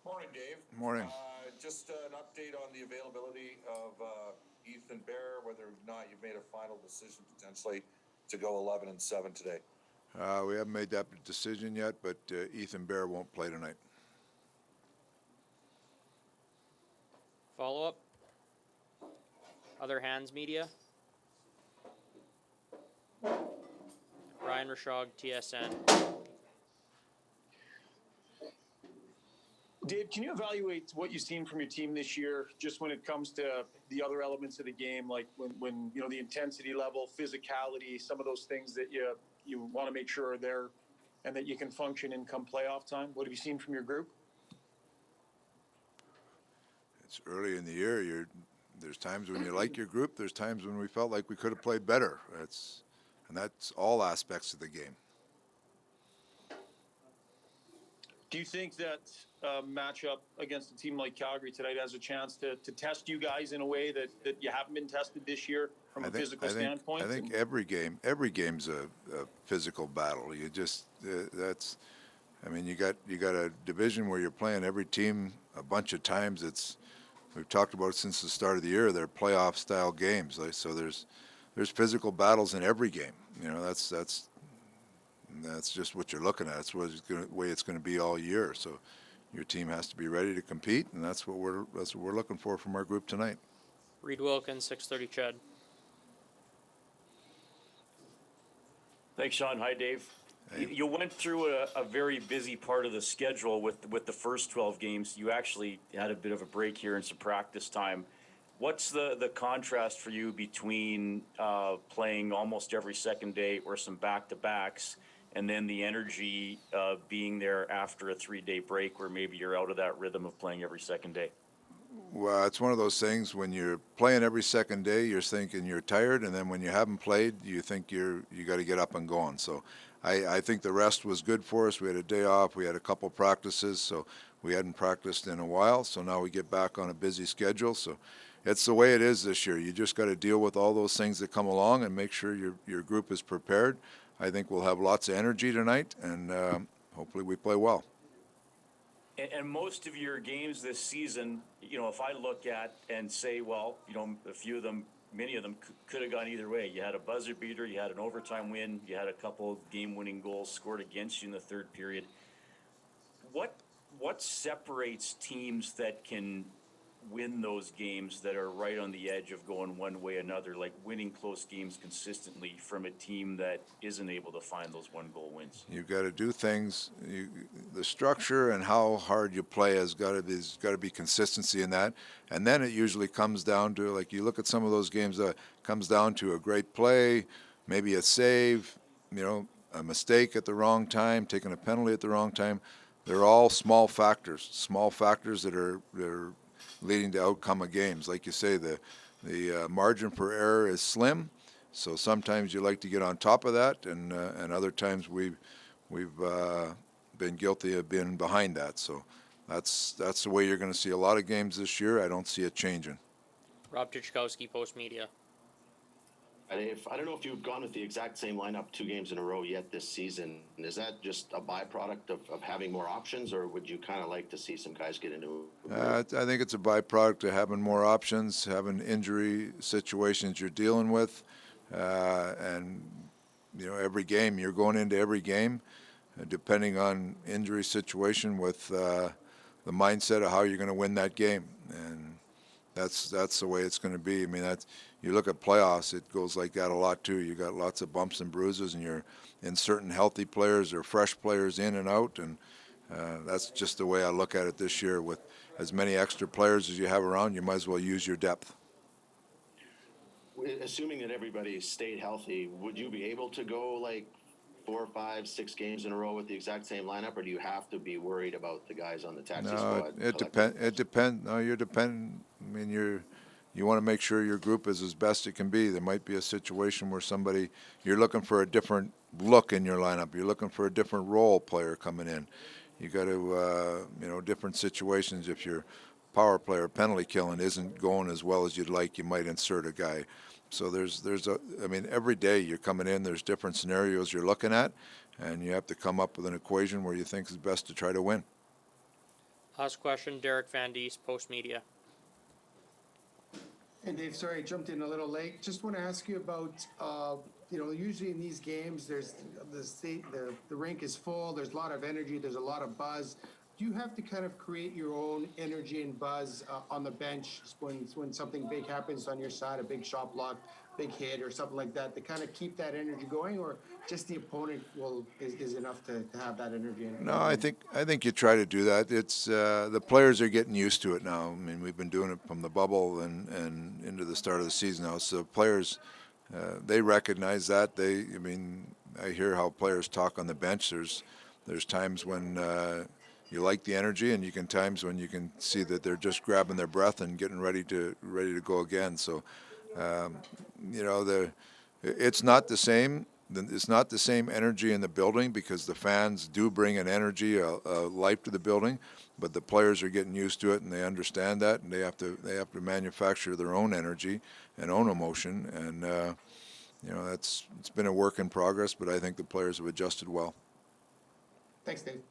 Morning, Dave. Morning. Just an update on the availability of Ethan Bear, whether or not you've made a final decision potentially to go 11-7 today. We haven't made that decision yet, but Ethan Bear won't play tonight. Follow up? Other hands media? Ryan Rashog, TSN. Dave, can you evaluate what you've seen from your team this year, just when it comes to the other elements of the game, like when the intensity level, physicality, some of those things that you want to make sure are there, and that you can function in come playoff time? What have you seen from your group? It's early in the year. There's times when you like your group. There's times when we felt like we could have played better. That's all aspects of the game. Do you think that matchup against a team like Calgary tonight has a chance to test you guys in a way that you haven't been tested this year from a physical standpoint? I think every game's a physical battle. You just you got a division where you're playing every team a bunch of times. We've talked about it since the start of the year. They're playoff style games, so there's physical battles in every game. That's just what you're looking at. It's the way it's going to be all year. So your team has to be ready to compete, and that's what we're looking for from our group tonight. Reed Wilkins, 6:30 Chad. Thanks, Sean. Hi, Dave. Hey. You went through a very busy part of the schedule with the first 12 games. You actually had a bit of a break here and some practice time. What's the contrast for you between playing almost every second day or some back-to-backs, and then the energy being there after a 3-day break where maybe you're out of that rhythm of playing every second day? Well, it's one of those things when you're playing every second day, you're thinking you're tired, and then when you haven't played, you think you got to get up and going. So I think the rest was good for us. We had a day off. We had a couple practices, so we hadn't practiced in a while. So now we get back on a busy schedule. So it's the way it is this year. You just got to deal with all those things that come along and make sure your group is prepared. I think we'll have lots of energy tonight, and hopefully we play well. And most of your games this season, if I look at and say, well, a few of them, many of them could have gone either way. You had a buzzer beater, you had an overtime win, you had a couple game-winning goals scored against you in the third period. What separates teams that can win those games that are right on the edge of going one way or another, like winning close games consistently, from a team that isn't able to find those one-goal wins? You've got to do things. The structure and how hard you play has got to be consistency in that. And then it usually comes down to, like, you look at some of those games, comes down to a great play, maybe a save, a mistake at the wrong time, taking a penalty at the wrong time. They're all small factors that are leading to outcome of games. Like you say, the margin for error is slim. So sometimes you like to get on top of that, and other times we've been guilty of being behind that. So that's the way you're going to see a lot of games this year. I don't see it changing. Rob Tychkowski, Post Media. I don't know if you've gone with the exact same lineup 2 games in a row yet this season. Is that just a byproduct of having more options, or would you kind of like to see some guys get into it? I think it's a byproduct of having more options, having injury situations you're dealing with, and every game you're going into every game, depending on injury situation, with the mindset of how you're going to win that game, and that's the way it's going to be. I mean, you look at playoffs, it goes like that a lot too. You got lots of bumps and bruises, and you're in certain healthy players or fresh players in and out, and that's just the way I look at it this year. With as many extra players as you have around, you might as well use your depth. Assuming that everybody stayed healthy, would you be able to go like 4, 5, 6 games in a row with the exact same lineup, or do you have to be worried about the guys on the taxi squad? It depends. No, you're dependent. I mean, you want to make sure your group is as best it can be. There might be a situation where you're looking for a different look in your lineup. You're looking for a different role player coming in. You got to, different situations. If your power player penalty killing isn't going as well as you'd like, you might insert a guy. So every day you're coming in, there's different scenarios you're looking at, and you have to come up with an equation where you think is best to try to win. Last question, Derek Van Diest, Post Media. Hey Dave, sorry I jumped in a little late. Just want to ask you about, usually in these games, there's the rink is full. There's a lot of energy. There's a lot of buzz. Do you have to kind of create your own energy and buzz on the bench when something big happens on your side, a big shot block, big hit, or something like that, to kind of keep that energy going, or just the opponent is enough to have that energy? No, I think you try to do that. It's the players are getting used to it now. I mean, we've been doing it from the bubble and into the start of the season now. So players, they recognize that. I hear how players talk on the bench. There's times when you like the energy, and times when you can see that they're just grabbing their breath and getting ready to go again. So, it's not the same. It's not the same energy in the building because the fans do bring an energy, a life to the building, but the players are getting used to it and they understand that, and they have to manufacture their own energy and own emotion, and it's been a work in progress, but I think the players have adjusted well. Thanks, Dave.